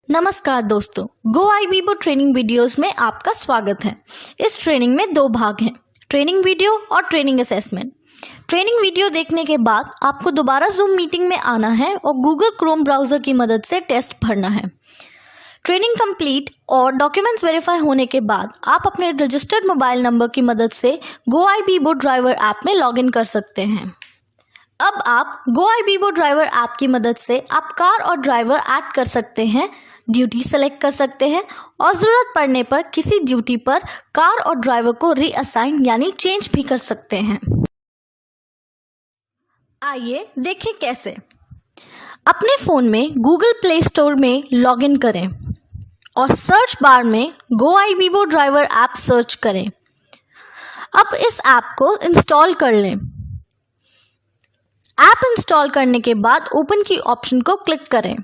नमस्कार दोस्तों, गो ibibo training videos में आपका स्वागत है। इस ट्रेनिंग में दो भाग हैं, ट्रेनिंग वीडियो और ट्रेनिंग असेसमेंट। ट्रेनिंग वीडियो देखने के बाद आपको दोबारा जूम मीटिंग में आना है और गूगल क्रोम ब्राउज़र की मदद से टेस्ट भरना है। ट्रेनिंग कंप्लीट और डॉक्यूमेंट्स वेरीफाई होने के बाद आप अपने रजिस्टर्ड मोबाइल नंबर की मदद से गो आईबीबो ड्राइवर ऐप में लॉगिन कर सकते हैं। अब आप गो आईबीबो ड्राइवर ऐप की मदद से आप कार और ड्राइवर ऐड कर सकते हैं, ड्यूटी सेलेक्ट कर सकते हैं और ज़रूरत पड़ने पर किसी ड्यूटी पर कार और ड्राइवर को रीअसाइन यानी चेंज भी कर सकते हैं। आइए देखें कैसे। अपने फ़ोन में गूगल प्ले स्टोर में लॉगिन करें और सर्च बार में गो आईबीबो ड्राइवर ऐप सर्च करें। अब इस ऐप को इंस्टॉल कर लें। ऐप इंस्टॉल करने के बाद ओपन की ऑप्शन को क्लिक करें।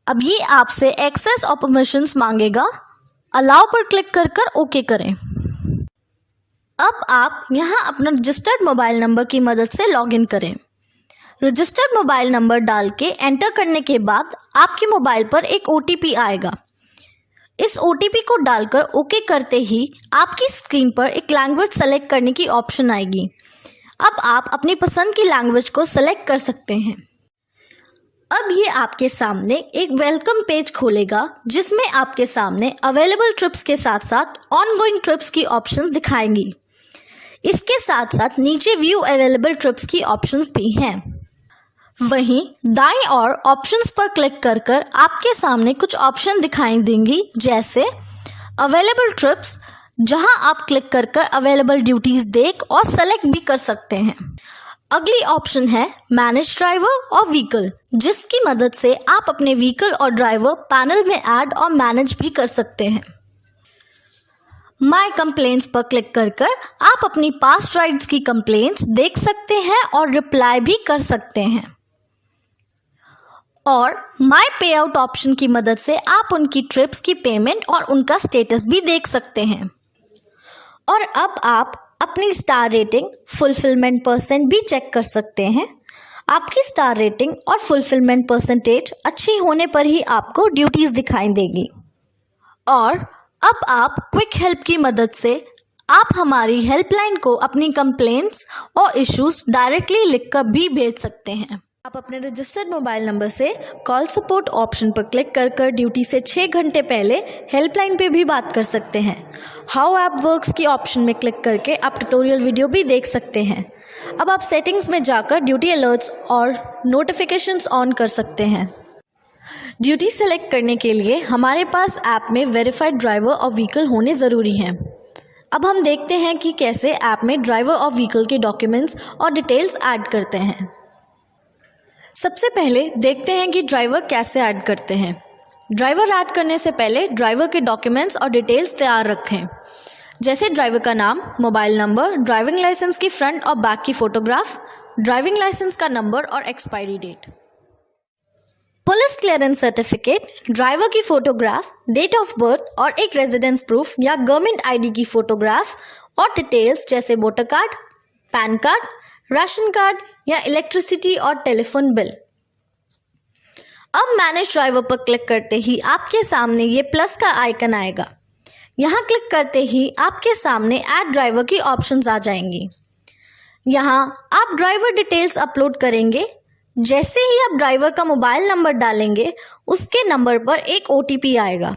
अब ये आपसे एक्सेस और परमिशंस मांगेगा, अलाउ पर क्लिक कर ओके करें। अब आप यहाँ अपना रजिस्टर्ड मोबाइल नंबर की मदद से लॉगिन करें। रजिस्टर्ड मोबाइल नंबर डाल के एंटर करने के बाद आपके मोबाइल पर एक ओटीपी आएगा। इस ओटीपी को डालकर ओके करते ही आपकी स्क्रीन पर एक लैंग्वेज सेलेक्ट करने की ऑप्शन आएगी। अब आप अपनी पसंद की लैंग्वेज को सेलेक्ट कर सकते हैं। अब ये आपके सामने एक वेलकम पेज खोलेगा जिसमें आपके सामने अवेलेबल ट्रिप्स के साथ साथ ऑनगोइंग ट्रिप्स की ऑप्शन दिखाएंगी। इसके साथ साथ नीचे व्यू अवेलेबल ट्रिप्स की ऑप्शंस भी हैं। वहीं दाईं ओर ऑप्शंस पर क्लिक कर आपके सामने कुछ ऑप्शन दिखाई देंगी, जैसे अवेलेबल ट्रिप्स, जहां आप क्लिक कर अवेलेबल ड्यूटीज देख और सेलेक्ट भी कर सकते हैं। अगली ऑप्शन है मैनेज ड्राइवर और व्हीकल, जिसकी मदद से आप अपने व्हीकल और ड्राइवर पैनल में ऐड और मैनेज भी कर सकते हैं। माय कंप्लेंट्स पर क्लिक कर आप अपनी पास्ट राइड्स की कंप्लेंट्स देख सकते हैं और रिप्लाई भी कर सकते हैं। और माय पे आउट ऑप्शन की मदद से आप उनकी ट्रिप्स की पेमेंट और उनका स्टेटस भी देख सकते हैं। और अब आप अपनी स्टार रेटिंग, फुलफिलमेंट परसेंट भी चेक कर सकते हैं। आपकी स्टार रेटिंग और फुलफिलमेंट परसेंटेज अच्छी होने पर ही आपको ड्यूटीज दिखाई देगी। और अब आप क्विक हेल्प की मदद से आप हमारी हेल्पलाइन को अपनी कंप्लेंट्स और इश्यूज डायरेक्टली लिखकर भी भेज सकते हैं। आप अपने रजिस्टर्ड मोबाइल नंबर से कॉल सपोर्ट ऑप्शन पर क्लिक कर ड्यूटी से 6 घंटे पहले हेल्पलाइन पे भी बात कर सकते हैं। हाउ ऐप वर्क्स की ऑप्शन में क्लिक करके आप ट्यूटोरियल वीडियो भी देख सकते हैं। अब आप सेटिंग्स में जाकर ड्यूटी अलर्ट्स और नोटिफिकेशंस ऑन कर सकते हैं। ड्यूटी सेलेक्ट करने के लिए हमारे पास ऐप में वेरीफाइड ड्राइवर और व्हीकल होने ज़रूरी हैं। अब हम देखते हैं कि कैसे ऐप में ड्राइवर और व्हीकल के डॉक्यूमेंट्स और डिटेल्स ऐड करते हैं। सबसे पहले देखते हैं कि ड्राइवर कैसे ऐड करते हैं। ड्राइवर ऐड करने से पहले ड्राइवर के डॉक्यूमेंट्स और डिटेल्स तैयार रखें, जैसे ड्राइवर का नाम, मोबाइल नंबर, ड्राइविंग लाइसेंस की फ्रंट और बैक की फ़ोटोग्राफ, ड्राइविंग लाइसेंस का नंबर और expiry date, police clearance certificate, driver की फ़ोटोग्राफ, डेट ऑफ बर्थ और एक रेजिडेंस प्रूफ या गवर्नमेंट आईडी की फ़ोटोग्राफ और डिटेल्स जैसे voter card, PAN card, ration card या इलेक्ट्रिसिटी और टेलीफोन बिल। अब मैनेज ड्राइवर पर क्लिक करते ही आपके सामने ये प्लस का आइकन आएगा। यहाँ क्लिक करते ही आपके सामने ऐड ड्राइवर की ऑप्शंस आ जाएंगी। यहाँ आप ड्राइवर डिटेल्स अपलोड करेंगे। जैसे ही आप ड्राइवर का मोबाइल नंबर डालेंगे, उसके नंबर पर एक ओटीपी आएगा।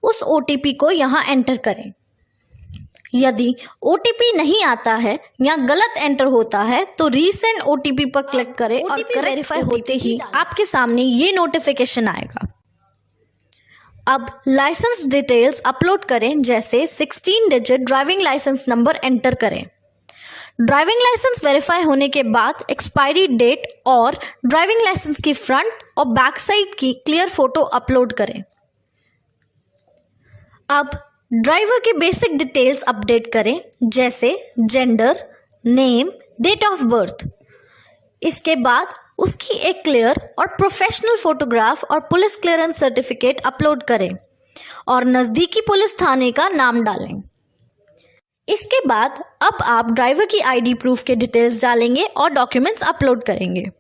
उस ओटीपी को यहाँ एंटर करें। यदि ओटीपी नहीं आता है या गलत एंटर होता है तो रीसेंड ओटीपी पर क्लिक करें और वेरीफाई होते ही आपके सामने ये नोटिफिकेशन आएगा। अब लाइसेंस डिटेल्स अपलोड करें, जैसे 16 digit driving licence number enter करें। ड्राइविंग लाइसेंस वेरीफाई होने के बाद एक्सपायरी डेट और ड्राइविंग लाइसेंस की फ्रंट और बैक साइड की क्लियर फोटो अपलोड करें। अब ड्राइवर की बेसिक डिटेल्स अपडेट करें, जैसे gender, name, date of birth. इसके बाद उसकी एक क्लियर और प्रोफेशनल फोटोग्राफ और पुलिस क्लियरेंस सर्टिफिकेट अपलोड करें और नज़दीकी पुलिस थाने का नाम डालें। इसके बाद अब आप ड्राइवर की आईडी प्रूफ के डिटेल्स डालेंगे और डॉक्यूमेंट्स अपलोड करेंगे।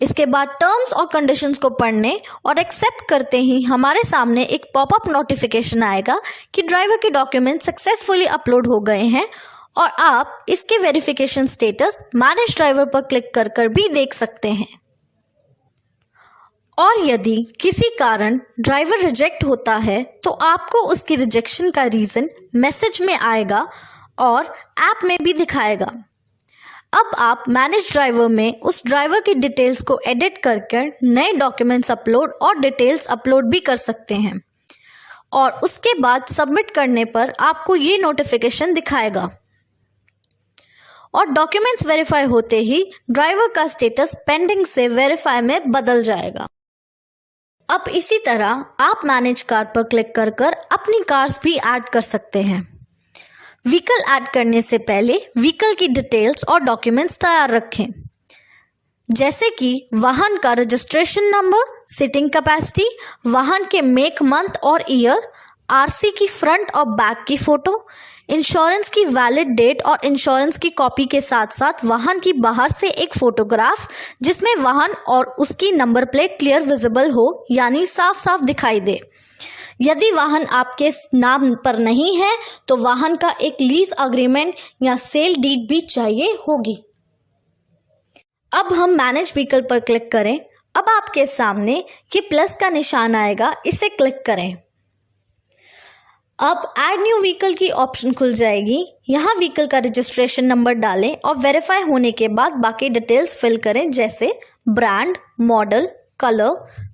इसके बाद टर्म्स और कंडीशंस को पढ़ने और एक्सेप्ट करते ही हमारे सामने एक पॉपअप नोटिफिकेशन आएगा कि ड्राइवर के डॉक्यूमेंट सक्सेसफुली अपलोड हो गए हैं और आप इसके वेरिफिकेशन स्टेटस मैनेज ड्राइवर पर क्लिक कर कर भी देख सकते हैं। और यदि किसी कारण ड्राइवर रिजेक्ट होता है तो आपको उसकी रिजेक्शन का रीज़न मैसेज में आएगा और ऐप में भी दिखाएगा। अब आप मैनेज ड्राइवर में उस ड्राइवर की डिटेल्स को एडिट कर नए डॉक्यूमेंट्स अपलोड और डिटेल्स अपलोड भी कर सकते हैं और उसके बाद सबमिट करने पर आपको ये नोटिफिकेशन दिखाएगा और डॉक्यूमेंट्स वेरीफाई होते ही ड्राइवर का स्टेटस पेंडिंग से वेरीफाई में बदल जाएगा। अब इसी तरह आप मैनेज कार पर क्लिक कर कर अपनी कार्स भी ऐड कर सकते हैं। व्हीकल ऐड करने से पहले व्हीकल की डिटेल्स और डॉक्यूमेंट्स तैयार रखें, जैसे कि वाहन का रजिस्ट्रेशन नंबर, सीटिंग कैपेसिटी, वाहन के मेक, मंथ और ईयर, आरसी की फ्रंट और बैक की फोटो, इंश्योरेंस की वैलिड डेट और इंश्योरेंस की कॉपी के साथ साथ वाहन की बाहर से एक फोटोग्राफ जिसमें वाहन और उसकी नंबर प्लेट क्लियर विजिबल हो, यानी साफ साफ दिखाई दे। यदि वाहन आपके नाम पर नहीं है तो वाहन का एक लीज अग्रीमेंट या सेल डीड भी चाहिए होगी। अब हम मैनेज व्हीकल पर क्लिक करें। अब आपके सामने ये प्लस का निशान आएगा, इसे क्लिक करें। अब ऐड न्यू व्हीकल की ऑप्शन खुल जाएगी। यहाँ व्हीकल का रजिस्ट्रेशन नंबर डालें और वेरीफाई होने के बाद बाकी डिटेल्स फिल करें, जैसे brand, model, colour,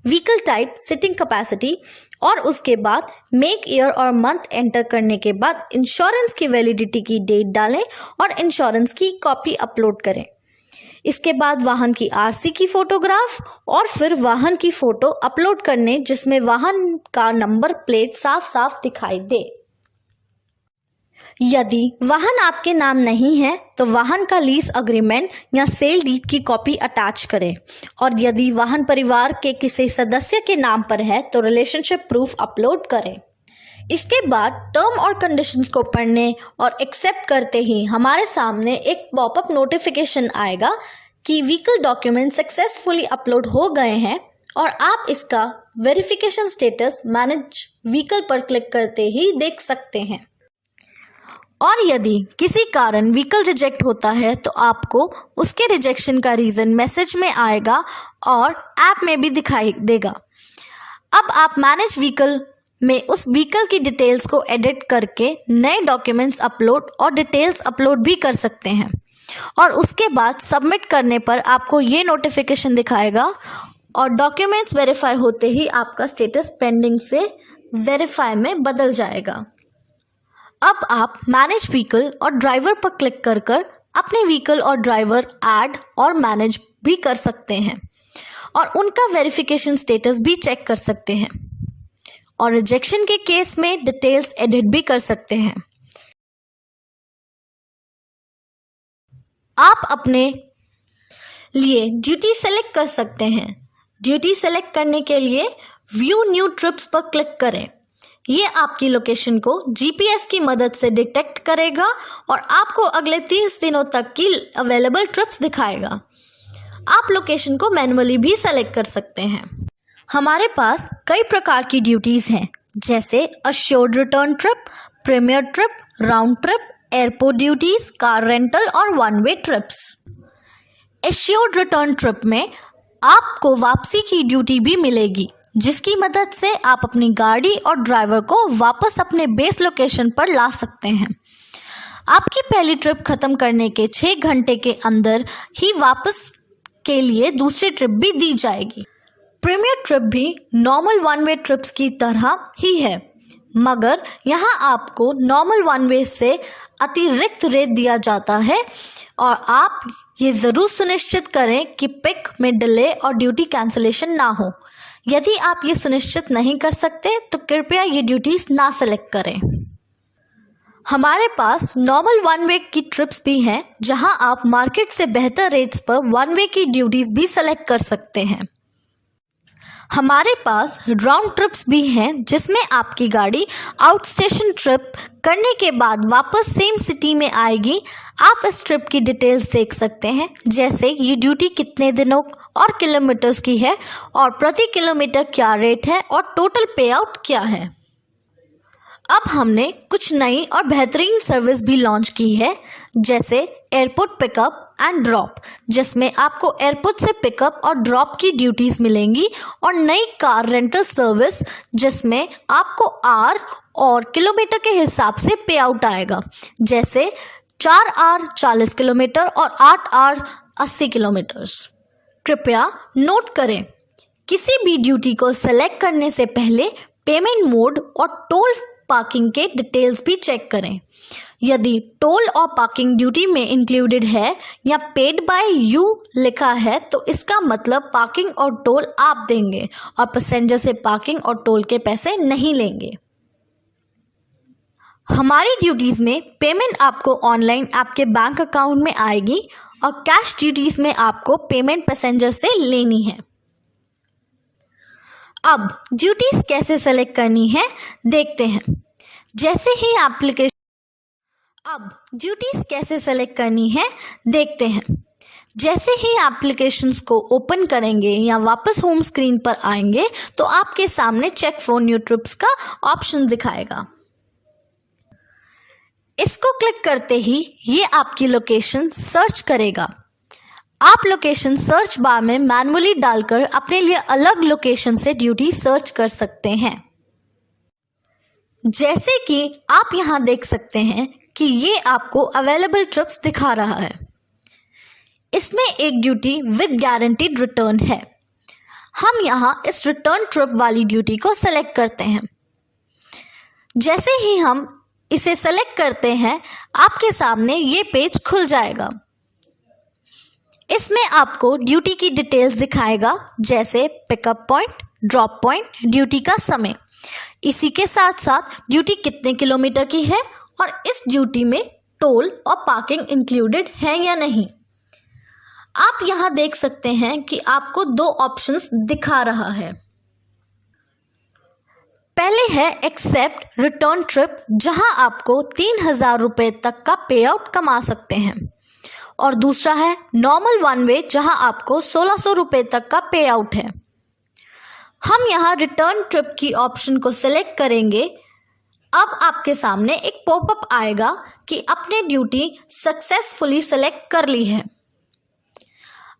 vehicle type, seating capacity और उसके बाद मेक, ईयर और मंथ एंटर करने के बाद इंश्योरेंस की वैलिडिटी की डेट डालें और इंश्योरेंस की कॉपी अपलोड करें। इसके बाद वाहन की आरसी की फोटोग्राफ और फिर वाहन की फोटो अपलोड करने जिसमें वाहन का नंबर प्लेट साफ साफ दिखाई दे। यदि वाहन आपके नाम नहीं है तो वाहन का लीज अग्रीमेंट या सेल डीड की कॉपी अटैच करें और यदि वाहन परिवार के किसी सदस्य के नाम पर है तो रिलेशनशिप प्रूफ अपलोड करें। इसके बाद टर्म और कंडीशंस को पढ़ने और एक्सेप्ट करते ही हमारे सामने एक पॉपअप नोटिफिकेशन आएगा कि व्हीकल डॉक्यूमेंट सक्सेसफुली अपलोड हो गए हैं और आप इसका वेरिफिकेशन स्टेटस मैनेज व्हीकल पर क्लिक करते ही देख सकते हैं। और यदि किसी कारण व्हीकल रिजेक्ट होता है तो आपको उसके रिजेक्शन का रीज़न मैसेज में आएगा और ऐप में भी दिखाई देगा। अब आप मैनेज व्हीकल में उस व्हीकल की डिटेल्स को एडिट करके नए डॉक्यूमेंट्स अपलोड और डिटेल्स अपलोड भी कर सकते हैं और उसके बाद सबमिट करने पर आपको ये नोटिफिकेशन दिखाएगा और डॉक्यूमेंट्स वेरीफाई होते ही आपका स्टेटस पेंडिंग से वेरीफाई में बदल जाएगा। अब आप मैनेज व्हीकल और ड्राइवर पर क्लिक कर कर अपने व्हीकल और ड्राइवर ऐड और मैनेज भी कर सकते हैं और उनका वेरिफिकेशन स्टेटस भी चेक कर सकते हैं और रिजेक्शन के केस में डिटेल्स एडिट भी कर सकते हैं। आप अपने लिए ड्यूटी सेलेक्ट कर सकते हैं। ड्यूटी सेलेक्ट करने के लिए व्यू न्यू ट्रिप्स पर क्लिक करें। ये आपकी लोकेशन को जीपीएस की मदद से डिटेक्ट करेगा और आपको अगले 30 दिनों तक की अवेलेबल ट्रिप्स दिखाएगा। आप लोकेशन को मैन्युअली भी सेलेक्ट कर सकते हैं। हमारे पास कई प्रकार की ड्यूटीज़ हैं, जैसे assured return trip, premier trip, round trip, airport duties, car rental और one way trips. Assured return trip में आपको वापसी की ड्यूटी भी मिलेगी, जिसकी मदद से आप अपनी गाड़ी और ड्राइवर को वापस अपने बेस लोकेशन पर ला सकते हैं। आपकी पहली ट्रिप खत्म करने के 6 घंटे के अंदर ही वापस के लिए दूसरी ट्रिप भी दी जाएगी। प्रीमियर ट्रिप भी नॉर्मल वन वे ट्रिप्स की तरह ही है, मगर यहाँ आपको नॉर्मल वन वे से अतिरिक्त रेट दिया जाता है और आप ये ज़रूर सुनिश्चित करें कि पिक में डिले और ड्यूटी कैंसिलेशन ना हो। यदि आप ये सुनिश्चित नहीं कर सकते तो कृपया ये ड्यूटीज़ ना सेलेक्ट करें। हमारे पास नॉर्मल वन वे की ट्रिप्स भी हैं, जहां आप मार्केट से बेहतर रेट्स पर वन वे की ड्यूटीज़ भी सेलेक्ट कर सकते हैं। हमारे पास राउंड ट्रिप्स भी हैं जिसमें आपकी गाड़ी आउट स्टेशन ट्रिप करने के बाद वापस सेम सिटी में आएगी। आप इस ट्रिप की डिटेल्स देख सकते हैं, जैसे ये ड्यूटी कितने दिनों और किलोमीटर्स की है और प्रति किलोमीटर क्या रेट है और टोटल पे आउट क्या है। अब हमने कुछ नई और बेहतरीन सर्विस भी लॉन्च की है, जैसे एयरपोर्ट पिकअप एंड ड्रॉप, जिसमें आपको एयरपोर्ट से पिकअप और ड्रॉप की ड्यूटीज मिलेंगी, और नई कार रेंटल सर्विस जिसमें आपको आवर और किलोमीटर के हिसाब से पे आउट आएगा, जैसे 4 आवर 40 किलोमीटर और 8 आवर 80 किलोमीटर्स। कृपया नोट करें, किसी भी ड्यूटी को सेलेक्ट करने से पहले पेमेंट मोड और टोल पार्किंग के डिटेल्स भी चेक करें। यदि टोल और पार्किंग ड्यूटी में इंक्लूडेड है या पेड बाय यू लिखा है तो इसका मतलब पार्किंग और टोल आप देंगे और पैसेंजर से पार्किंग और टोल के पैसे नहीं लेंगे। हमारी ड्यूटीज में पेमेंट आपको ऑनलाइन आपके बैंक अकाउंट में आएगी और कैश ड्यूटीज में आपको पेमेंट पैसेंजर से लेनी है। अब ड्यूटीज कैसे सेलेक्ट करनी है देखते हैं। जैसे ही एप्लीकेशंस को ओपन करेंगे या वापस होम स्क्रीन पर आएंगे तो आपके सामने चेक फॉर न्यू ट्रिप्स का ऑप्शन दिखाएगा। इसको क्लिक करते ही ये आपकी लोकेशन सर्च करेगा। आप लोकेशन सर्च बार में मैन्युअली डालकर अपने लिए अलग लोकेशन से ड्यूटी सर्च कर सकते हैं। जैसे कि आप यहां देख सकते हैं कि ये आपको अवेलेबल ट्रिप्स दिखा रहा है। इसमें एक ड्यूटी विद गारंटीड रिटर्न है। हम यहां इस रिटर्न ट्रिप वाली ड्यूटी को सेलेक्ट करते हैं। जैसे ही हम इसे सेलेक्ट करते हैं आपके सामने ये पेज खुल जाएगा। इसमें आपको ड्यूटी की डिटेल्स दिखाएगा, जैसे pickup point, drop point, duty का समय। इसी के साथ साथ ड्यूटी कितने किलोमीटर की है और इस ड्यूटी में टोल और पार्किंग इंक्लूडेड है या नहीं। आप यहां देख सकते हैं कि आपको 2 ऑप्शंस दिखा रहा है। पहले है एक्सेप्ट रिटर्न ट्रिप, जहां आपको 3000 रुपए तक का पे आउट कमा सकते हैं, और दूसरा है नॉर्मल वन वे, जहां आपको 1600 रुपए तक का पे आउट है। हम यहां रिटर्न ट्रिप की ऑप्शन को सिलेक्ट करेंगे। अब आपके सामने एक पॉपअप आएगा कि आपने ड्यूटी सक्सेसफुली सेलेक्ट कर ली है।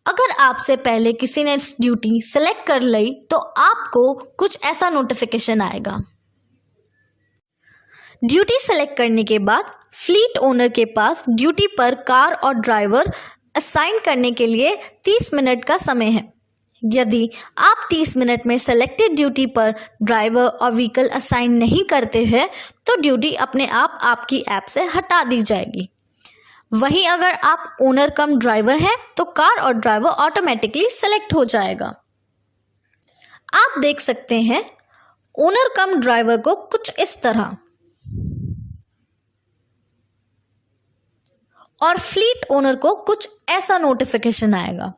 अगर आपसे पहले किसी ने ड्यूटी सेलेक्ट कर ली तो आपको कुछ ऐसा नोटिफिकेशन आएगा। ड्यूटी सेलेक्ट करने के बाद फ्लीट ओनर के पास ड्यूटी पर कार और ड्राइवर असाइन करने के लिए 30 मिनट का समय है। यदि आप 30 मिनट में सेलेक्टेड ड्यूटी पर ड्राइवर और व्हीकल असाइन नहीं करते हैं तो ड्यूटी अपने आप आपकी ऐप से हटा दी जाएगी। वहीं अगर आप ओनर कम ड्राइवर हैं तो कार और ड्राइवर ऑटोमेटिकली सेलेक्ट हो जाएगा। आप देख सकते हैं ओनर कम ड्राइवर को कुछ इस तरह, और फ्लीट ओनर को कुछ ऐसा नोटिफिकेशन आएगा।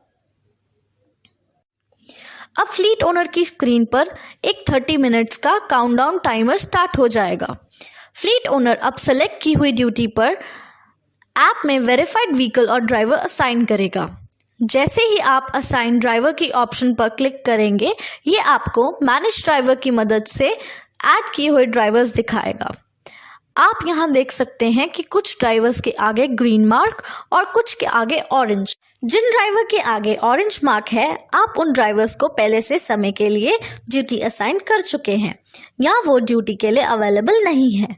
अब फ्लीट ओनर की स्क्रीन पर एक 30 मिनट्स का काउंटडाउन टाइमर स्टार्ट हो जाएगा। फ्लीट ओनर अब सेलेक्ट की हुई ड्यूटी पर ऐप में वेरीफाइड व्हीकल और ड्राइवर असाइन करेगा। जैसे ही आप असाइन ड्राइवर की ऑप्शन पर क्लिक करेंगे, ये आपको मैनेज ड्राइवर की मदद से ऐड किए हुए ड्राइवर्स दिखाएगा। आप यहाँ देख सकते हैं कि कुछ ड्राइवर्स के आगे ग्रीन मार्क और कुछ के आगे ऑरेंज। जिन ड्राइवर के आगे ऑरेंज मार्क है, आप उन ड्राइवर्स को पहले से समय के लिए ड्यूटी असाइन कर चुके हैं या वो ड्यूटी के लिए अवेलेबल नहीं है,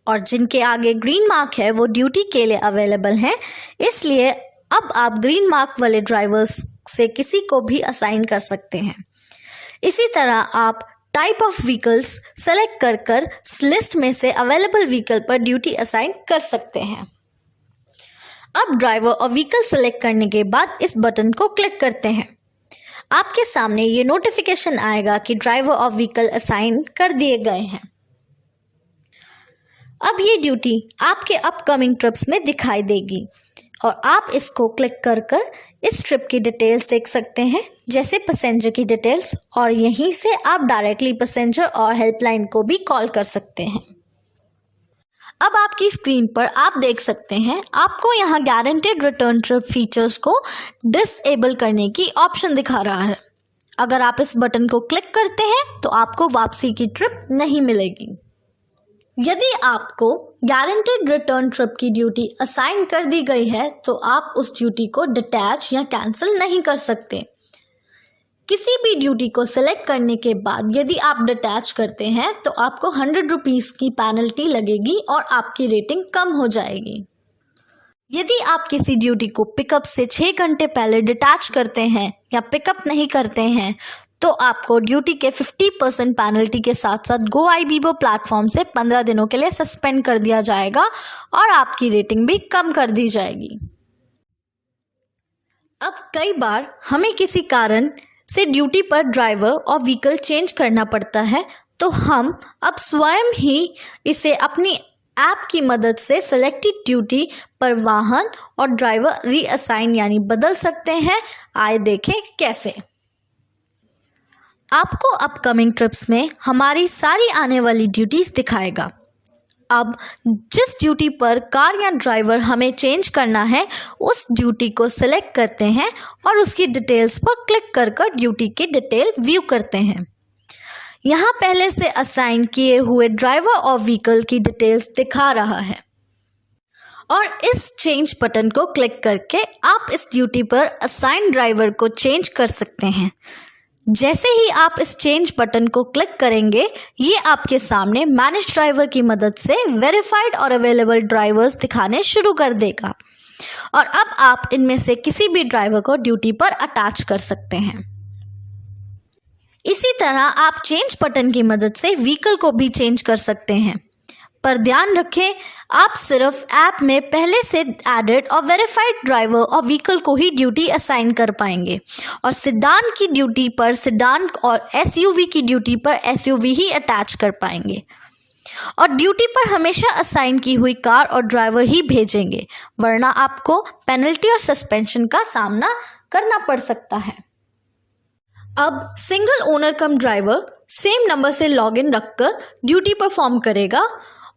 और जिनके आगे ग्रीन मार्क है वो ड्यूटी के लिए अवेलेबल हैं। इसलिए अब आप ग्रीन मार्क वाले ड्राइवर्स से किसी को भी असाइन कर सकते हैं। इसी तरह आप टाइप ऑफ व्हीकल्स सेलेक्ट कर लिस्ट में से अवेलेबल व्हीकल पर ड्यूटी असाइन कर सकते हैं। अब ड्राइवर और व्हीकल सेलेक्ट करने के बाद इस बटन को क्लिक करते हैं। आपके सामने ये नोटिफिकेशन आएगा कि ड्राइवर और व्हीकल असाइन कर दिए गए हैं। अब ये ड्यूटी आपके अपकमिंग ट्रिप्स में दिखाई देगी और आप इसको क्लिक कर कर इस ट्रिप की डिटेल्स देख सकते हैं, जैसे पैसेंजर की डिटेल्स, और यहीं से आप डायरेक्टली पैसेंजर और हेल्पलाइन को भी कॉल कर सकते हैं। अब आपकी स्क्रीन पर आप देख सकते हैं आपको यहाँ गारंटेड रिटर्न ट्रिप फीचर्स को डिसेबल करने की ऑप्शन दिखा रहा है। अगर आप इस बटन को क्लिक करते हैं तो आपको वापसी की ट्रिप नहीं मिलेगी। यदि आपको गारंटेड रिटर्न ट्रिप की ड्यूटी असाइन कर दी गई है तो आप उस ड्यूटी को डिटैच या कैंसिल नहीं कर सकते। किसी भी ड्यूटी को सिलेक्ट करने के बाद यदि आप डिटैच करते हैं तो आपको 100 रुपीज़ की पेनल्टी लगेगी और आपकी रेटिंग कम हो जाएगी। यदि आप किसी ड्यूटी को पिकअप से 6 घंटे पहले डिटैच करते हैं या पिकअप नहीं करते हैं तो आपको ड्यूटी के 50% पेनल्टी के साथ साथ GoIbibo प्लेटफॉर्म से 15 दिनों के लिए सस्पेंड कर दिया जाएगा और आपकी रेटिंग भी कम कर दी जाएगी। अब कई बार हमें किसी कारण से ड्यूटी पर ड्राइवर और व्हीकल चेंज करना पड़ता है, तो हम अब स्वयं ही इसे अपनी ऐप की मदद से सिलेक्टेड ड्यूटी पर वाहन और ड्राइवर रीअसाइन यानी बदल सकते हैं। आइए देखें कैसे। आपको अपकमिंग ट्रिप्स में हमारी सारी आने वाली ड्यूटीज दिखाएगा। अब जिस ड्यूटी पर कार या ड्राइवर हमें चेंज करना है उस ड्यूटी को सिलेक्ट करते हैं और उसकी डिटेल्स पर क्लिक कर कर ड्यूटी की डिटेल व्यू करते हैं। यहाँ पहले से असाइन किए हुए ड्राइवर और व्हीकल की डिटेल्स दिखा रहा है और इस चेंज बटन को क्लिक करके आप इस ड्यूटी पर असाइन ड्राइवर को चेंज कर सकते हैं। जैसे ही आप इस चेंज बटन को क्लिक करेंगे ये आपके सामने मैनेज ड्राइवर की मदद से वेरीफाइड और अवेलेबल ड्राइवर्स दिखाने शुरू कर देगा और अब आप इनमें से किसी भी ड्राइवर को ड्यूटी पर अटैच कर सकते हैं। इसी तरह आप चेंज बटन की मदद से व्हीकल को भी चेंज कर सकते हैं, पर ध्यान रखें आप सिर्फ ऐप में पहले से एडेड और वेरीफाइड ड्राइवर और व्हीकल को ही ड्यूटी असाइन कर पाएंगे और सेडान की ड्यूटी पर सेडान और एसयूवी की ड्यूटी पर एसयूवी ही अटैच कर पाएंगे और ड्यूटी पर हमेशा असाइन की हुई कार और ड्राइवर ही भेजेंगे, वरना आपको पेनल्टी और सस्पेंशन का सामना करना पड़ सकता है। अब सिंगल ओनर कम ड्राइवर सेम नंबर से लॉगिन रखकर ड्यूटी परफॉर्म करेगा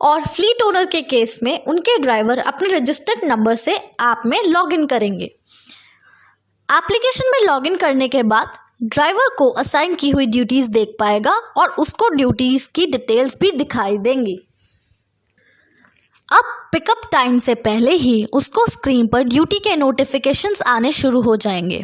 और फ्लीट ओनर के केस में उनके ड्राइवर अपने रजिस्टर्ड नंबर से ऐप में लॉगिन करेंगे। एप्लीकेशन में लॉगिन करने के बाद ड्राइवर को असाइन की हुई ड्यूटीज देख पाएगा और उसको ड्यूटीज की डिटेल्स भी दिखाई देंगी। अब पिकअप टाइम से पहले ही उसको स्क्रीन पर ड्यूटी के नोटिफिकेशंस आने शुरू हो जाएंगे।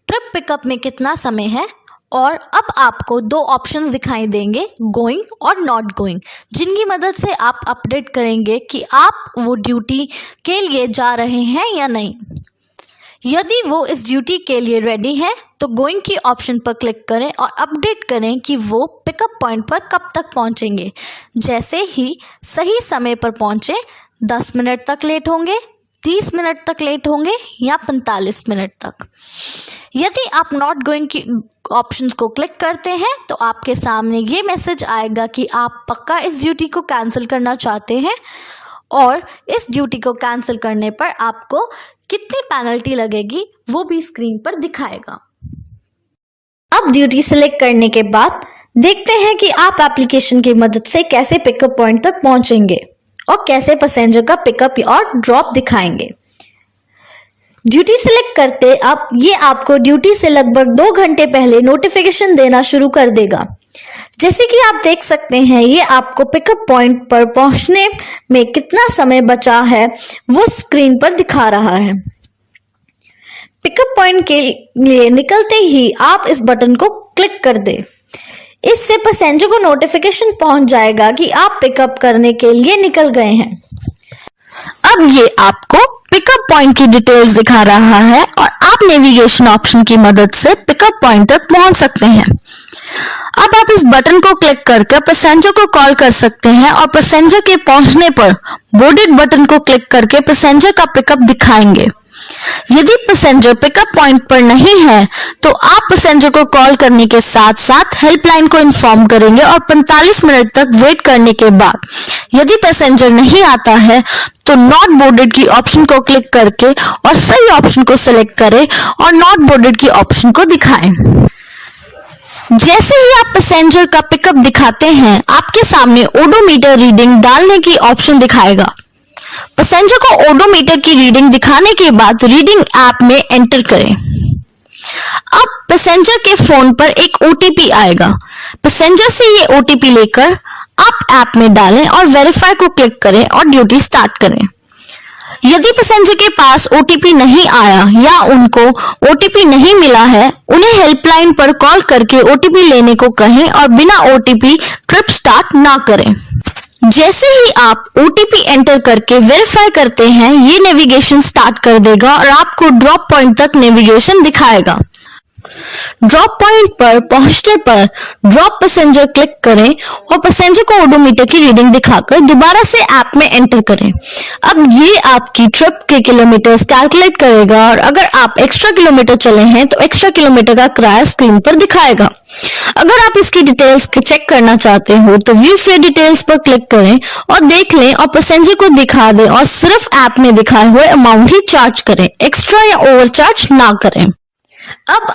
ट्रिप पिकअप में कितना समय है और अब आपको 2 ऑप्शंस दिखाई देंगे, गोइंग और नॉट गोइंग, जिनकी मदद से आप अपडेट करेंगे कि आप वो ड्यूटी के लिए जा रहे हैं या नहीं। यदि वो इस ड्यूटी के लिए रेडी है तो गोइंग की ऑप्शन पर क्लिक करें और अपडेट करें कि वो पिकअप पॉइंट पर कब तक पहुंचेंगे। जैसे ही सही समय पर पहुंचे 10 मिनट तक लेट होंगे, 30 मिनट तक लेट होंगे या 45 मिनट तक। यदि आप नॉट गोइंग की ऑप्शंस को क्लिक करते हैं तो आपके सामने ये मैसेज आएगा कि आप पक्का इस ड्यूटी को कैंसिल करना चाहते हैं और इस ड्यूटी को कैंसिल करने पर आपको कितनी पेनल्टी लगेगी वो भी स्क्रीन पर दिखाएगा। अब ड्यूटी सिलेक्ट करने के बाद देखते हैं कि आप एप्लीकेशन की मदद से कैसे पिकअप पॉइंट तक पहुंचेंगे और कैसे पैसेंजर का पिकअप और ड्रॉप दिखाएंगे। ड्यूटी सिलेक्ट करते अब ये आपको ड्यूटी से लगभग 2 घंटे पहले नोटिफिकेशन देना शुरू कर देगा। जैसे कि आप देख सकते हैं ये आपको पिकअप पॉइंट पर पहुंचने में कितना समय बचा है वो स्क्रीन पर दिखा रहा है। पिकअप पॉइंट के लिए निकलते ही आप इस बटन को क्लिक कर दें। इससे पैसेंजर को नोटिफिकेशन पहुंच जाएगा कि आप पिकअप करने के लिए निकल गए हैं। अब ये आपको पिकअप पॉइंट की डिटेल्स दिखा रहा है और आप नेविगेशन ऑप्शन की मदद से पिकअप पॉइंट तक पहुंच सकते हैं। अब आप इस बटन को क्लिक करके पैसेंजर को कॉल कर सकते हैं और पैसेंजर के पहुंचने पर बोर्डेड बटन को क्लिक करके पैसेंजर का पिकअप दिखाएंगे। यदि पैसेंजर पिकअप पॉइंट पर नहीं है तो आप पैसेंजर को कॉल करने के साथ साथ हेल्पलाइन को इन्फॉर्म करेंगे और 45 मिनट तक वेट करने के बाद यदि पैसेंजर नहीं आता है तो नॉट बोर्डेड की ऑप्शन को क्लिक करके और सही ऑप्शन को सिलेक्ट करें और नॉट बोर्डेड की ऑप्शन को दिखाएं। जैसे ही आप पैसेंजर का पिकअप दिखाते हैं, आपके सामने ओडोमीटर रीडिंग डालने की ऑप्शन दिखाएगा। पैसेंजर को ओडोमीटर की रीडिंग दिखाने के बाद रीडिंग ऐप में एंटर करें। अब पैसेंजर के फोन पर एक ओटीपी आएगा। पैसेंजर से ये ओटीपी लेकर आप ऐप में डालें और वेरीफाई को क्लिक करें और ड्यूटी स्टार्ट करें। यदि पैसेंजर के पास ओटीपी नहीं आया या उनको ओटीपी नहीं मिला है, उन्हें हेल्पलाइन पर कॉल करके ओटीपी लेने को कहें और बिना ओटीपी ट्रिप स्टार्ट ना करें। जैसे ही आप ओटीपी एंटर करके वेरीफाई करते हैं, ये नेविगेशन स्टार्ट कर देगा और आपको ड्रॉप पॉइंट तक नेविगेशन दिखाएगा। ड्रॉप पॉइंट पर पहुंचने पर ड्रॉप पैसेंजर क्लिक करें और पैसेंजर को ओडोमीटर की रीडिंग दिखाकर दोबारा से ऐप में एंटर करें। अब ये आपकी ट्रिप के किलोमीटर्स कैलकुलेट करेगा और अगर आप एक्स्ट्रा किलोमीटर चले हैं तो एक्स्ट्रा किलोमीटर का किराया स्क्रीन पर दिखाएगा। अगर आप इसकी डिटेल्स चेक करना चाहते हो तो व्यू फेयर डिटेल्स पर क्लिक करें और देख लें और पैसेंजर को दिखा दें और सिर्फ ऐप में दिखाए हुए अमाउंट ही चार्ज करें, एक्स्ट्रा या ओवर चार्ज ना करें। अब